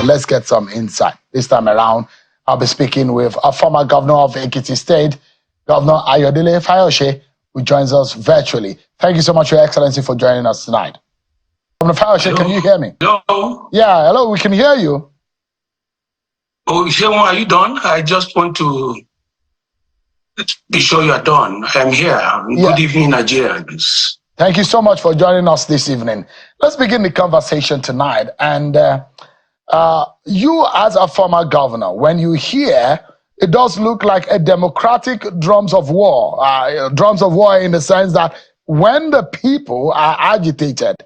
Let's get some insight. This time around, I'll be speaking with a former governor of Ekiti State, Governor Ayodele Fayose, who joins us virtually. Thank you so much, Your Excellency, for joining us tonight. Governor Fayose, can you hear me? Hello? Yeah, hello, we can hear you. Oh, Shemo, are you done? I just want to be sure you are done. I'm here. Good evening, Nigerians. Thank you so much for joining us this evening. Let's begin the conversation tonight. And you, as a former governor, when you hear, it does look like a democratic drums of war in the sense that when the people are agitated,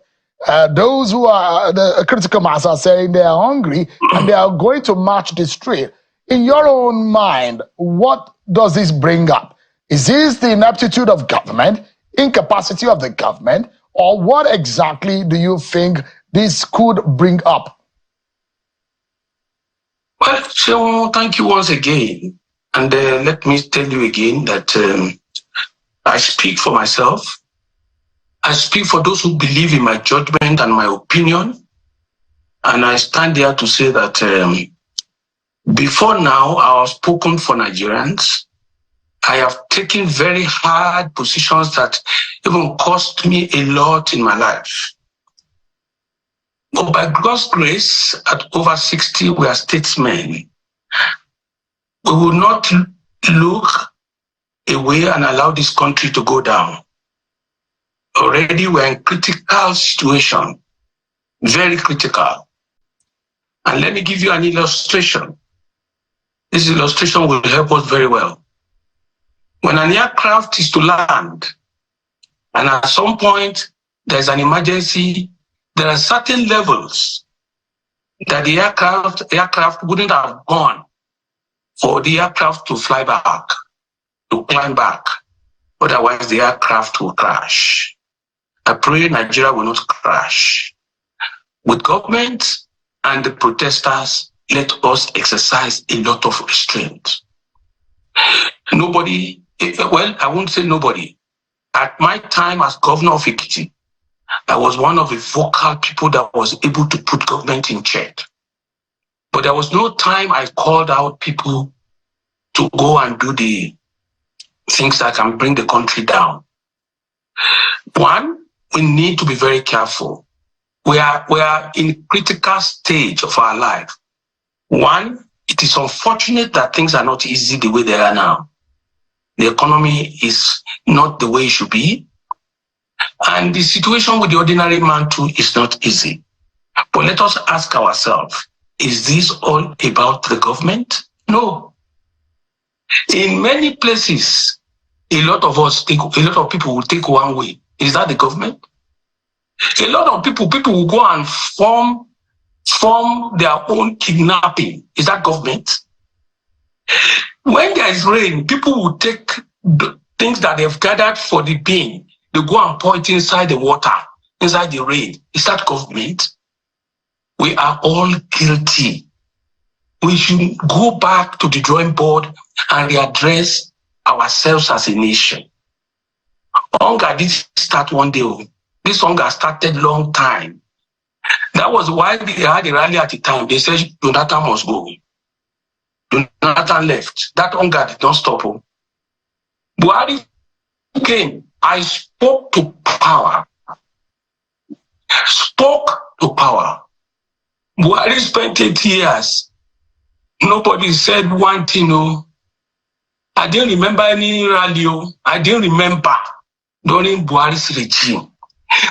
those who are the critical mass are saying they are hungry and they are going to march the street. In your own mind, what does this bring up? Is this the ineptitude of government, incapacity of the government, or what exactly do you think this could bring up? Well, so thank you once again. And let me tell you again that I speak for myself. I speak for those who believe in my judgment and my opinion. And I stand there to say that before now, I have spoken for Nigerians. I have taken very hard positions that even cost me a lot in my life. But by God's grace, at over 60, we are statesmen. We will not look away and allow this country to go down. Already we're in critical situation, very critical. And let me give you an illustration. This illustration will help us very well. When an aircraft is to land, and at some point there's an emergency, there are certain levels that the aircraft wouldn't have gone for the aircraft to fly back, to climb back. Otherwise, the aircraft will crash. I pray Nigeria will not crash. With government and the protesters, let us exercise a lot of restraint. Nobody, well, I won't say nobody. At my time as governor of Ekiti, I was one of the vocal people that was able to put government in check. But there was no time I called out people to go and do the things that can bring the country down. One, we need to be very careful. We are in critical stage of our life. One, it is unfortunate that things are not easy the way they are now. The economy is not the way it should be. And the situation with the ordinary man too is not easy. But let us ask ourselves, is this all about the government? No. In many places, a lot of people will take one way. Is that the government? A lot of people will go and form their own kidnapping. Is that government? When there is rain, people will take the things that they've gathered for the bin. They go and pour it inside the water, inside the rain. Is that government? We are all guilty. We should go back to the drawing board and readdress ourselves as a nation. Hunger didn't start one day. This hunger started long time. That was why they had a rally at the time. They said Jonathan must go. Jonathan left. That hunger did not stop. Buhari came. I spoke to power. Spoke to power. Buhari spent 8 years. Nobody said one thing. I didn't remember any rally. I didn't remember during Buhari's regime.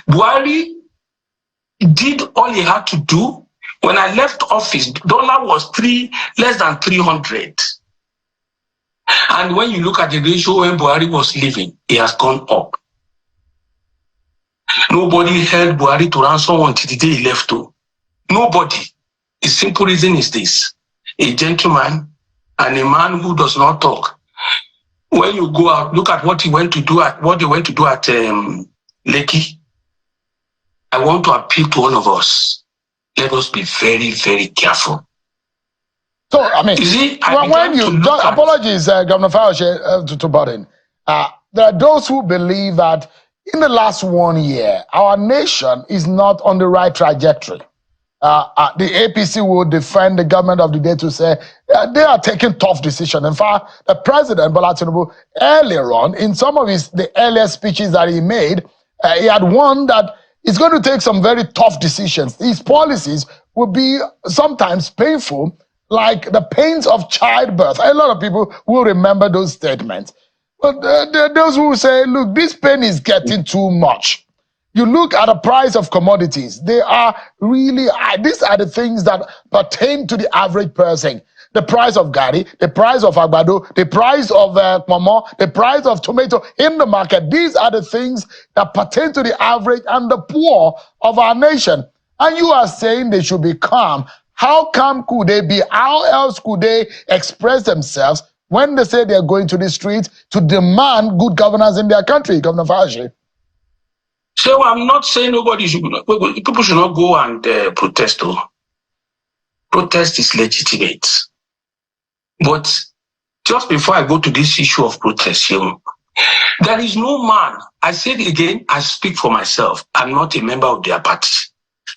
Buhari did all he had to do. When I left office, dollar was less than 300. And when you look at the ratio when Buhari was leaving, it has gone up. Nobody held Buhari to ransom until the day he left. Nobody. The simple reason is this: a gentleman and a man who does not talk. When you go out, look at what they went to do at Lekki. I want to appeal to all of us. Let us be very, very careful. So, I mean, apologies, Governor Fayose, to butt in. There are those who believe that in the last 1 year, our nation is not on the right trajectory. the APC will defend the government of the day to say they are taking tough decisions. In fact, the president, Bola Tinubu, earlier on, in some of the earlier speeches that he made, he had warned that he's going to take some very tough decisions. His policies will be sometimes painful, like the pains of childbirth. A lot of people will remember those statements. But those who say, look, this pain is getting too much. You look at the price of commodities, they are really high. These are the things that pertain to the average person. The price of gari, the price of agbado, the price of momo, the price of tomato in the market. These are the things that pertain to the average and the poor of our nation. And you are saying they should be calm. How calm could they be? How else could they express themselves when they say they're going to the streets to demand good governance in their country, Governor Fayose? So I'm not saying people should not go and protest. Protest is legitimate. But just before I go to this issue of protest, there is no man, I said again, I speak for myself. I'm not a member of their party.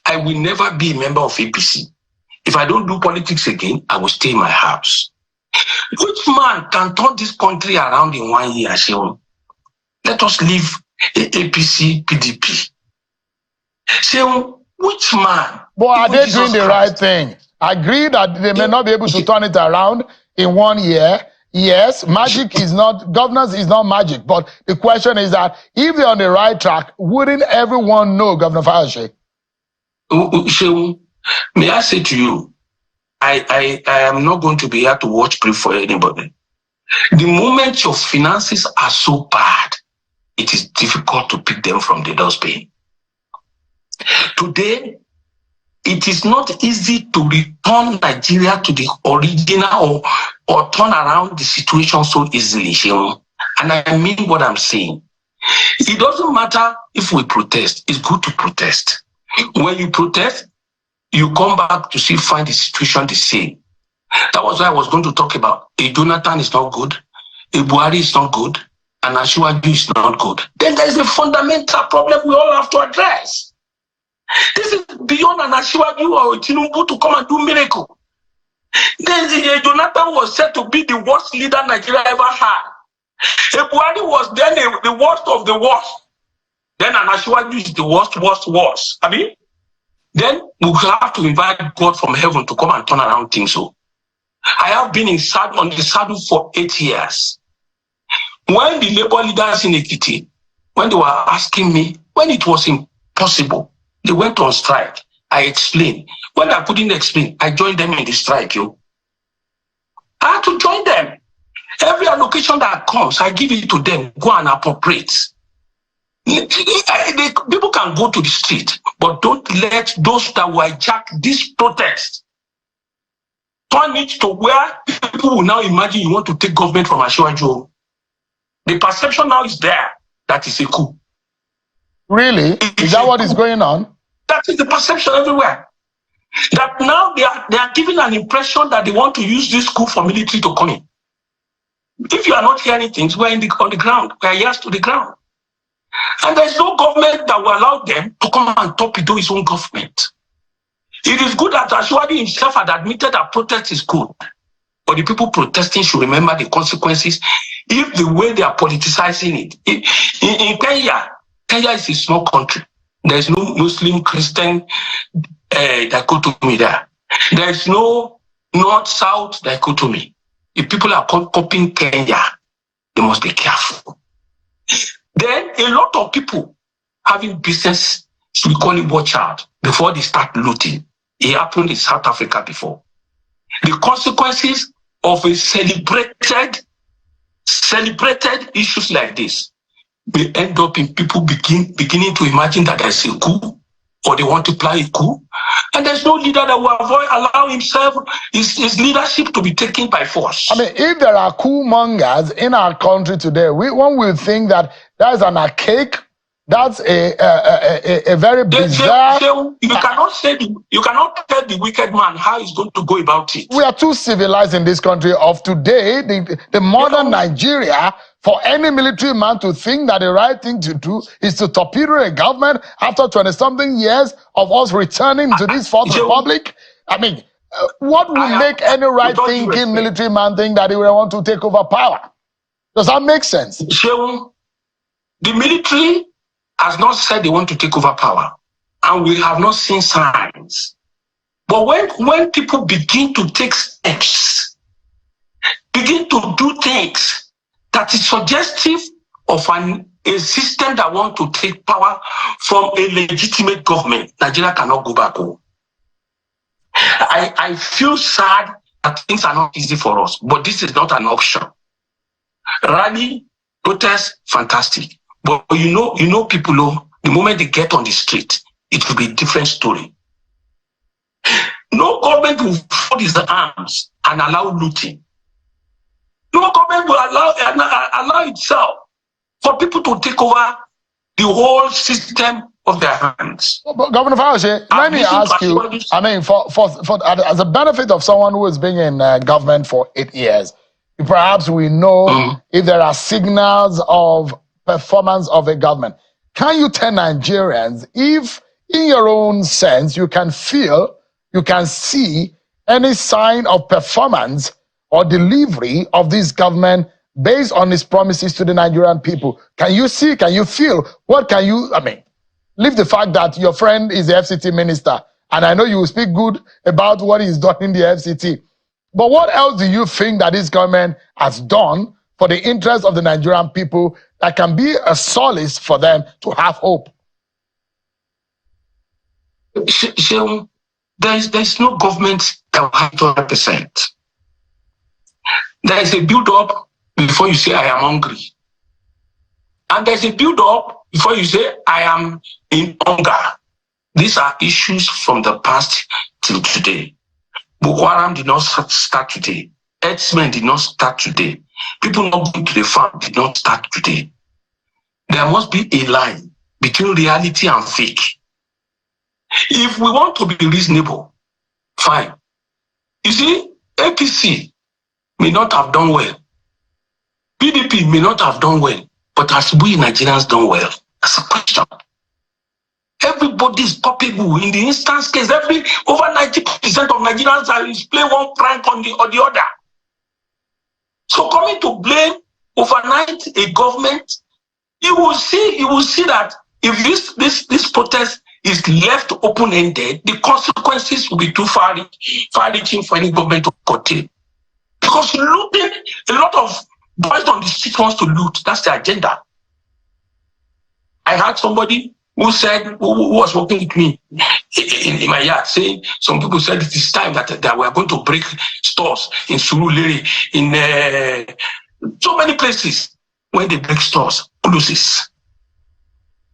I will never be a member of APC. If I don't do politics again, I will stay in my house. Which man can turn this country around in 1 year, Sheon? Let us leave APC, PDP. Sheon, which man? But are they doing the right thing? I agree that they may not be able to turn it around in 1 year. Yes, magic is not, governance is not magic. But the question is that if they're on the right track, wouldn't everyone know, Governor Fayose? Sheon, may I say to you, I am not going to be here to watch brief for anybody. The moment your finances are so bad, it is difficult to pick them from the dustbin. Today, it is not easy to return Nigeria to the original or turn around the situation so easily, Sheon. And I mean what I'm saying. It doesn't matter if we protest. It's good to protest. When you protest, you come back to find the situation the same. That was why I was going to talk about a Jonathan is not good, a Buhari is not good, and Asiwaju is not good. Then there is a fundamental problem we all have to address. This is beyond an Asiwaju or Tinubu to come and do miracle. Then Jonathan was said to be the worst leader Nigeria ever had. A Buhari was then the worst of the worst. Then an Asiwaju is the worst. I mean, then we have to invite God from heaven to come and turn around things. So I have been on the saddle for 8 years. When the labor leaders in Ekiti, when they were asking me, when it was impossible, they went on strike. I explained. When I couldn't explain, I joined them in the strike. I had to join them. Every allocation that comes, I give it to them. Go and appropriate. People can go to the street, but don't let those that will hijack this protest turn it to where people will now imagine you want to take government from Asiwaju. The perception now is there that is a coup. Really? Is that what is going on? That is the perception everywhere. That now they are giving an impression that they want to use this coup for military to come in. If you are not hearing things, we're on the ground. We are ears to the ground. And there's no government that will allow them to come and torpedo his own government. It is good that Asiwaju himself had admitted that protest is good. But the people protesting should remember the consequences if the way they are politicizing it. In Kenya is a small country. There's no Muslim, Christian dichotomy there. There's no North-South dichotomy. If people are copying Kenya, they must be careful. Then a lot of people having business, we call it watch out, before they start looting. It happened in South Africa before. The consequences of a celebrated issues like this may end up in people beginning to imagine that there's a coup, or they want to play a coup. And there's no leader that will allow himself, his leadership to be taken by force. I mean, if there are coup mongers in our country today, one will think that that's an archaic, that's a very bizarre. You cannot tell the wicked man how he's going to go about it. We are too civilized in this country of today. The modern Nigeria for any military man to think that the right thing to do is to torpedo a government after 20-something years of us returning to this Fourth Republic? I mean, what would make any right-thinking military man think that he will want to take over power? Does that make sense? The military has not said they want to take over power, and we have not seen signs. But when people begin to take steps, begin to do things that is suggestive of a system that wants to take power from a legitimate government, Nigeria cannot go back home. I feel sad that things are not easy for us, but this is not an option. Rally, protest, fantastic. But you know people, the moment they get on the street, it will be a different story. No government will fold its arms and allow looting. No government will allow itself for people to take over the whole system of their hands. But Governor Fayose, let me ask you, I mean, for as a benefit of someone who has been in government for 8 years, perhaps we know if there are signals of performance of a government. Can you tell Nigerians if, in your own sense, you can feel, you can see any sign of performance or delivery of this government based on its promises to the Nigerian people? Can you see, can you feel, what can you, I mean, leave the fact that your friend is the FCT minister, and I know you will speak good about what he's done in the FCT. But what else do you think that this government has done for the interest of the Nigerian people that can be a solace for them to have hope? There's no government that will have 100%. There is a build-up before you say, I am hungry. And there's a build-up before you say, I am in hunger. These are issues from the past till today. Boko Haram did not start today. Herdsmen did not start today. People not going to the farm did not start today. There must be a line between reality and fake. If we want to be reasonable, fine. You see, APC may not have done well. PDP may not have done well. But has we Nigerians done well? That's a question. Everybody is culpable. In the instance case, over 90% of Nigerians are play one prank on the other. So coming to blame overnight a government, you will see that if this protest is left open-ended, the consequences will be too far-reaching for any government to curtail. Because looting, a lot of boys on the street wants to loot. That's the agenda. I had somebody who said, who was working with me in my yard, saying, some people said it is time that we are going to break stores in Surulere, in so many places. When they break stores, closes.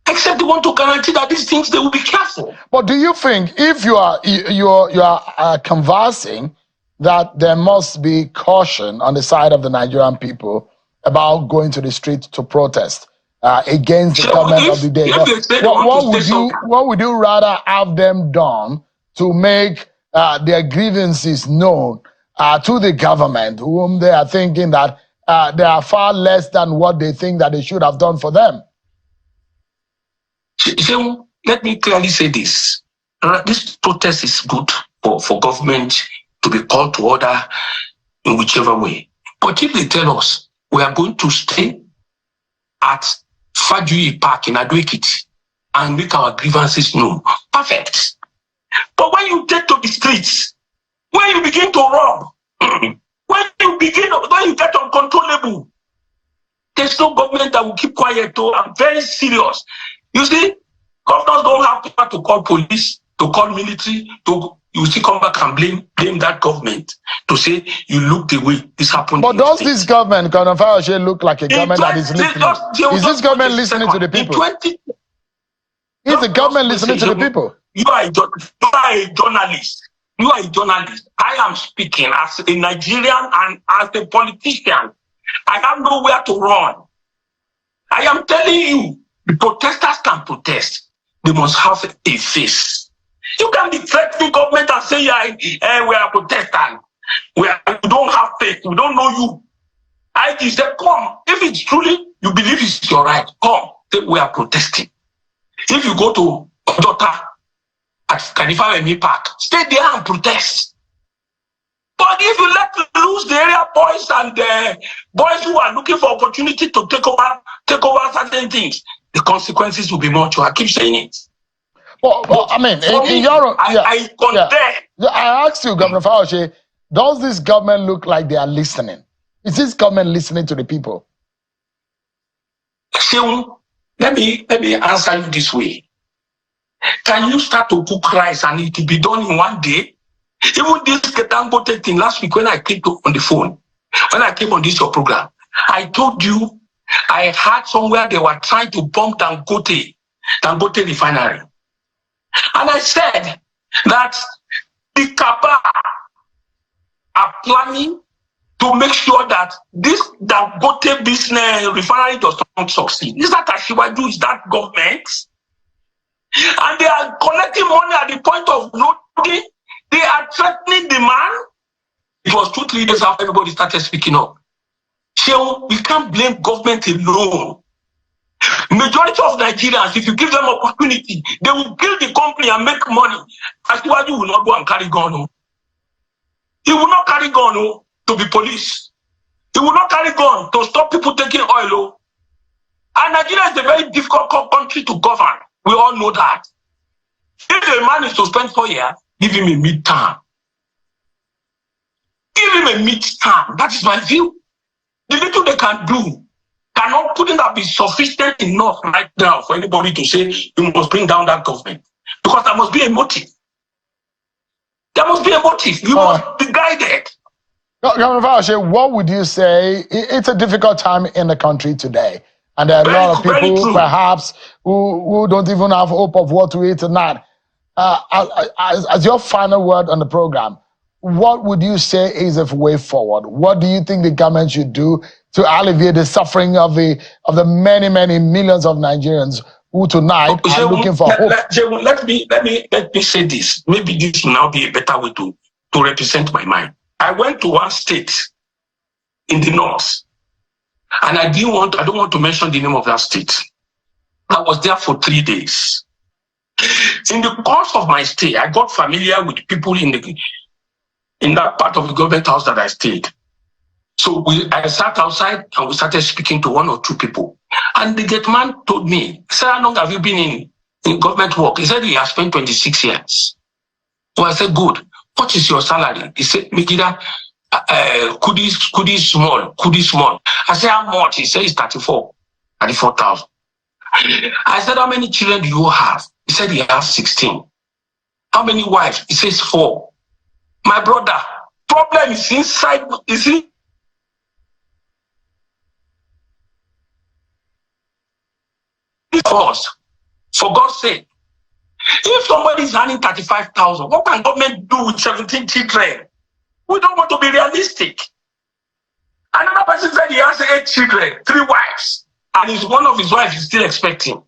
Except they want to guarantee that these things, they will be careful. But do you think if you are conversing that there must be caution on the side of the Nigerian people about going to the street to protest against the government of the day? What would you rather have them done to make their grievances known to the government, whom they are thinking that they are far less than what they think that they should have done for them? So let me clearly say this. This protest is good for government to be called to order in whichever way. But if they tell us we are going to stay at Fajuyi Park in Ado-Ekiti and make our grievances known, perfect. But when you take to the streets, when you begin to rob, when you get uncontrollable, there's no government that will keep quiet. Though I'm very serious. You see, governors don't have power to call police, to call military, you still come back and blame that government to say you look the way this happened. But does this government, Governor Fayose, look like a government that is listening? Is this government listening to the people? Is the government listening to the people? You are a journalist. You are a journalist. I am speaking as a Nigerian and as a politician. I have nowhere to run. I am telling you, the protesters can protest. They must have a face. You can be threatening government and say, we are protesting. We don't have faith. We don't know you. IG said, come. If it's truly you believe it's your right, come. We are protesting. If you go to Odota at Kanifawemi Park, stay there and protest. But if you let loose the area boys and the boys who are looking for opportunity to take over certain things, the consequences will be much. I keep saying it. Well, I mean, I condemn. Yeah. I asked you, Governor Fauci, does this government look like they are listening? Is this government listening to the people? So, let me answer you this way. Can you start to cook rice and it will be done in one day? Even this Dangote thing last week when I came on the phone, when I came on this your program, I told you I heard somewhere they were trying to bomb Dangote refinery. And I said that the Kaaba are planning to make sure that this Dangote business refinery does not succeed. Is that Asiwaju? Is that government? And they are collecting money at the point of loading. They are threatening the man. It was 2-3 days after everybody started speaking up. So we can't blame government alone. Majority of Nigerians, if you give them opportunity, they will build the company and make money. Asiwaju will not go and carry gun. He will not carry gun to be police. He will not carry gun to stop people taking oil. And Nigeria is a very difficult country to govern. We all know that. If a man is to spend 4 years, give him a mid-term. Give him a mid-term. That is my view. The little they can do cannot put it up be sufficient enough right now for anybody to say you must bring down that government. Because there must be a motive. There must be a motive. You must be guided. Governor Fauci, what would you say? It's a difficult time in the country today. And there are a lot of people perhaps who don't even have hope of what to eat tonight. As your final word on the program, what would you say is a way forward? What do you think the government should do to alleviate the suffering of the many, many millions of Nigerians who tonight are looking for hope? Let me say this. Maybe this will now be a better way to represent my mind. I went to one state in the north, and I don't want to mention the name of that state. I was there for 3 days. In the course of my stay, I got familiar with people in that part of the government house that I stayed. So I sat outside and we started speaking to 1 or 2 people. And the gate man told me, he said, how long have you been in government work? He said he has spent 26 years. So I said, good. What is your salary? He said, Megida, kudi small. I said, how much? He said, it's 34,000. I said, how many children do you have? He said, he has 16. How many wives? He says, 4. My brother, problem is inside, us. For God's sake. If somebody is earning 35,000, what can government do with 17 children? We don't want to be realistic. Another person said he has 8 children, 3 wives, and one of his wives is still expecting.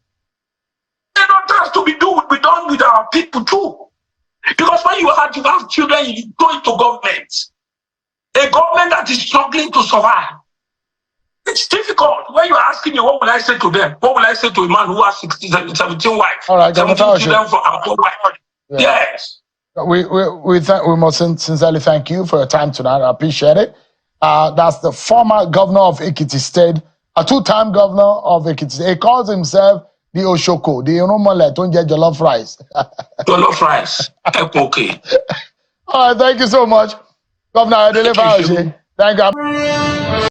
They don't have to be done with our people too. Because when you have children, you go into government. A government that is struggling to survive. It's difficult. When you're asking me, what will I say to them? What will I say to a man who has 17 wives? All right, 17 children for our wife? Yeah. Yes. We must sincerely thank you for your time tonight. I appreciate it. That's the former governor of Ekiti State, a 2-time governor of Ekiti State. He calls himself the Oshoko, the Onomole, Tonje Jollof Rice. Jollof Rice. Okay. All right, thank you so much, Governor Adele Fauci. Thank you.